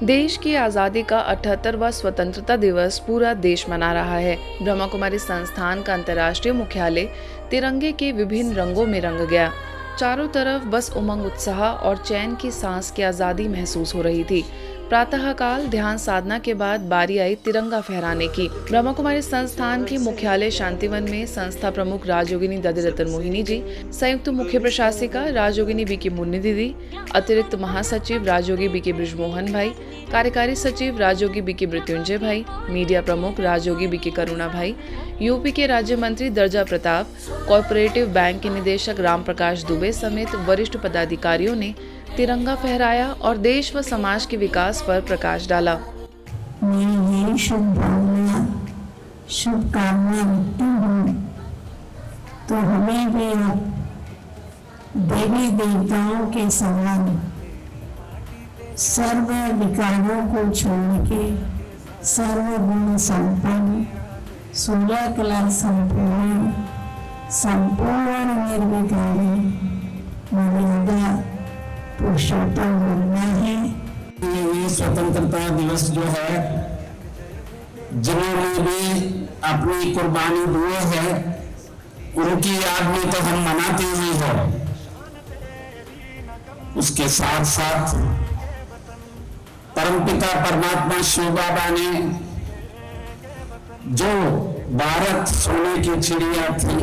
देश की आज़ादी का 78वां स्वतंत्रता दिवस पूरा देश मना रहा है। ब्रह्मा कुमारी संस्थान का अंतर्राष्ट्रीय मुख्यालय तिरंगे के विभिन्न रंगों में रंग गया। चारों तरफ बस उमंग, उत्साह और चैन की सांस की आज़ादी महसूस हो रही थी। प्रातःकाल ध्यान साधना के बाद बारी आई तिरंगा फहराने की। ब्रह्मा कुमारी संस्थान के मुख्यालय शांतिवन में संस्था प्रमुख राजयोगिनी दधिरतन मोहिनी जी, संयुक्त मुख्य प्रशासिका राजयोगिनी बीके मुन्नी दीदी, अतिरिक्त महासचिव राजयोगी बीके ब्रिजमोहन भाई, कार्यकारी सचिव राजयोगी बीके मृत्युंजय भाई, मीडिया प्रमुख राजयोगी बीके करुणा भाई, यूपी के राज्य मंत्री दर्जा प्रताप, कॉर्पोरेटिव बैंक के निदेशक राम प्रकाश दुबे समेत वरिष्ठ पदाधिकारियों ने तिरंगा फहराया और देश व समाज के विकास पर प्रकाश डाला। मैं ये शुभकामना रखती हूँ तो हमें भी देवी देवताओं के समान सर्व विकारों को छोड़ के सर्वगुण संपन्न, 16 कला संपूर्ण, संपूर्ण निर्विकारी मर्यादा पुरुषोत्तम बनना है। ये स्वतंत्रता दिवस जो है, जिन्होंने भी अपनी कुर्बानी दी है, उनकी याद में तो हम मनाते ही हैं। उसके साथ साथ परमपिता परमात्मा शिव बाबा ने जो भारत सोने की चिड़िया थी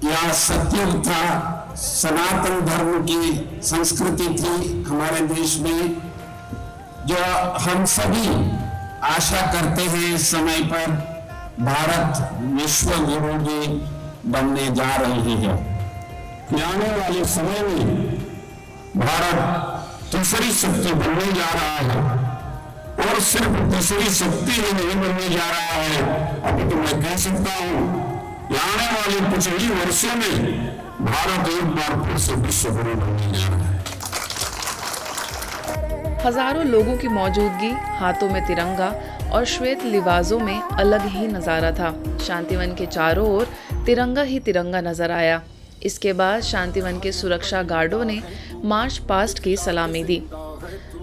या सत्युग था, सनातन धर्म की संस्कृति थी हमारे देश में, जो हम सभी आशा करते हैं इस समय पर भारत विश्व गुरु जी बनने जा रही है। आने वाले समय में भारत तीसरी शक्ति बनने जा रहा है और सिर्फ तीसरी शक्ति ही नहीं बनने जा रहा है, अभी तो मैं कह सकता हूं आने वाले कुछ ही वर्षों में भारत एक बार फिर से विश्व गुरु बनने जा रहा है। हजारों लोगों की मौजूदगी, हाथों में तिरंगा और श्वेत लिबासों में अलग ही नजारा था। शांतिवन के चारों ओर तिरंगा ही तिरंगा नजर आया। इसके बाद शांतिवन के सुरक्षा गार्डों ने मार्च पास्ट की सलामी दी।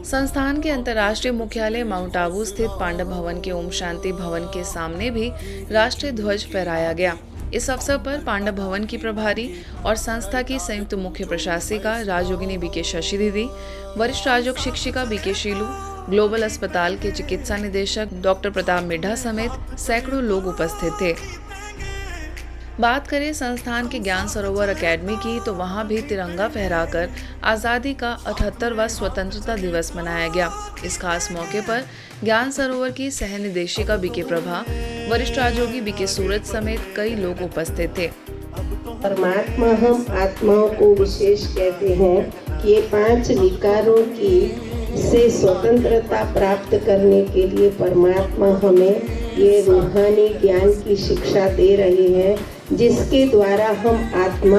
संस्थान के अंतर्राष्ट्रीय मुख्यालय माउंट आबू स्थित पांडव भवन के ओम शांति भवन के सामने भी राष्ट्रीय ध्वज फहराया गया। इस अवसर पर पांडव भवन की प्रभारी और संस्था की संयुक्त मुख्य प्रशासिका राजयोगिनी बीके शशि दीदी, वरिष्ठ राजयोग शिक्षिका बीके शीलू, ग्लोबल अस्पताल के चिकित्सा निदेशक डॉक्टर प्रताप मिड्ढा समेत सैकड़ों लोग उपस्थित थे। बात करें संस्थान के ज्ञान सरोवर अकेडमी की, तो वहां भी तिरंगा फहराकर आज़ादी का 78वां स्वतंत्रता दिवस मनाया गया। इस खास मौके पर ज्ञान सरोवर की सह निदेशिका बीके प्रभा, वरिष्ठ राजयोगी बीके सूरज समेत कई लोग उपस्थित थे। परमात्मा हम आत्माओं को विशेष कहते हैं कि ये 5 विकारों की से स्वतंत्रता प्राप्त करने के लिए परमात्मा हमें ये रूहानी ज्ञान की शिक्षा दे रहे हैं, जिसके द्वारा हम आत्मा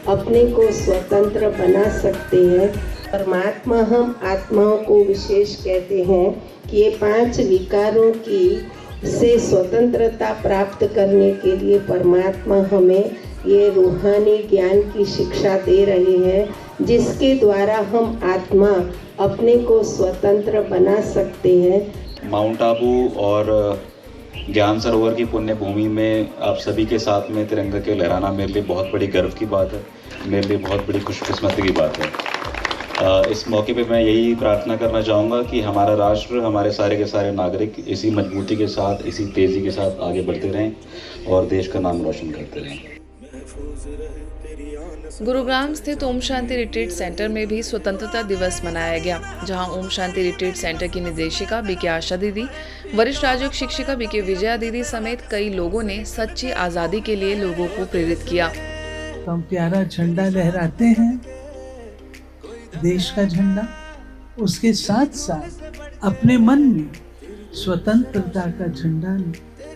अपने को स्वतंत्र बना सकते हैं। परमात्मा हम आत्माओं को विशेष कहते हैं कि ये 5 विकारों की से स्वतंत्रता प्राप्त करने के लिए परमात्मा हमें ये रूहानी ज्ञान की शिक्षा दे रहे हैं, जिसके द्वारा हम आत्मा अपने को स्वतंत्र बना सकते हैं। माउंट आबू और ज्ञान सरोवर की पुण्य भूमि में आप सभी के साथ में तिरंगा के लहराना मेरे लिए बहुत बड़ी गर्व की बात है, मेरे लिए बहुत बड़ी खुशकिस्मती की बात है। इस मौके पे मैं यही प्रार्थना करना चाहूँगा कि हमारा राष्ट्र, हमारे सारे के सारे नागरिक इसी मजबूती के साथ, इसी तेज़ी के साथ आगे बढ़ते रहें और देश का नाम रोशन करते रहें। गुरुग्राम स्थित ओम शांति रिट्रीट सेंटर में भी स्वतंत्रता दिवस मनाया गया, जहां ओम शांति रिट्रीट सेंटर की निदेशिका बीके आशा दीदी, वरिष्ठ राजयोग शिक्षिका बीके विजया दीदी समेत कई लोगों ने सच्ची आज़ादी के लिए लोगों को प्रेरित किया। तो हम प्यारा झंडा लहराते हैं, देश का झंडा, उसके साथ साथ अपने मन में स्वतंत्रता का झंडा,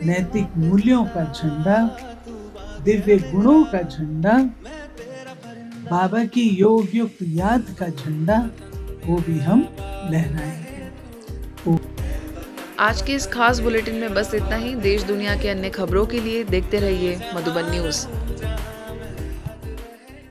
नैतिक मूल्यों का झंडा, दिव्य गुणों का झंडा, बाबा की योग युक्त याद का झंडा, वो भी हम लहराएंगे। आज के इस खास बुलेटिन में बस इतना ही। देश दुनिया के अन्य खबरों के लिए देखते रहिए मधुबन न्यूज़।